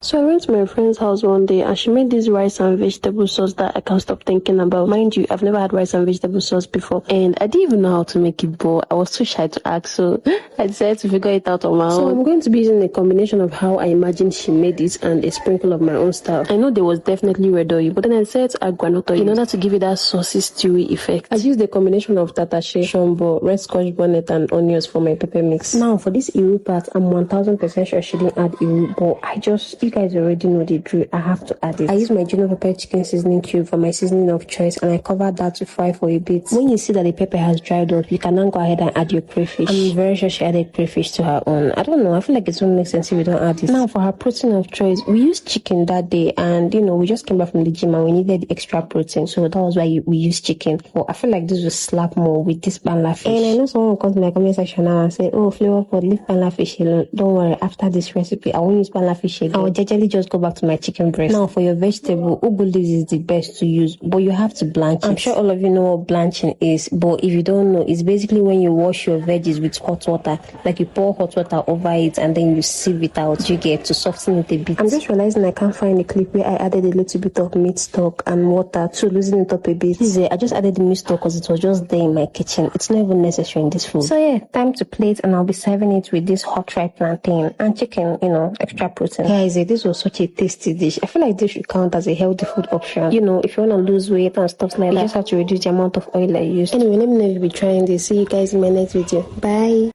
So I went to my friend's house one day and she made this rice and vegetable sauce that I can't stop thinking about. Mind you, I've never had rice and vegetable sauce before and I didn't even know how to make it, but I was too shy to ask, so I decided to figure it out on my own. So I'm going to be using a combination of how I imagined she made it and a sprinkle of my own style. I know there was definitely red oil, but then I decided to add groundnut oil in order to give it that saucy, stewy effect. I used a combination of tatashe, shombo, red scotch bonnet and onions for my pepper mix. Now for this iru part, I'm 1000% sure she didn't add iru, but you guys already know the drill. I have to add it. I use my Juno pepper chicken seasoning cube for my seasoning of choice and I covered that to fry for a bit. When you see that the pepper has dried up, you can now go ahead and add your crayfish. I'm very sure she added crayfish to her own. I don't know, I feel like it won't make sense if we don't add it. Now for her protein of choice, we used chicken that day and we just came back from the gym and we needed extra protein, so that was why we used chicken. But I feel like this will slap more with this banla fish. And I know someone will come to my comment section now and say, oh, Flavor Pod, leave banla fish alone. Don't worry, after this recipe I won't use banla fish again. I will jejely just go back to my chicken breast. Now for your vegetable, ugu leaves is the best to use, but you have to blanch it. I'm sure all of you know what blanching is, but if you don't know, it's basically when you wash your veggies with hot water, like you pour hot water over it and then you sieve it out, you get to soften it a bit. I'm just realizing I can't find a clip where I added a little bit of meat stock and water to loosen it up a bit. I just added the meat stock because it was just there in my kitchen. It's not even necessary in this food. So yeah, time to plate and I'll be serving it with this hot fried plantain and chicken, extra protein. Guys, this was such a tasty dish. I feel like this should count as a healthy food option. If you want to lose weight and stuff like that, you just have to reduce the amount of oil I use. Anyway, let me know if you'll be trying this. See you guys in my next video. Bye.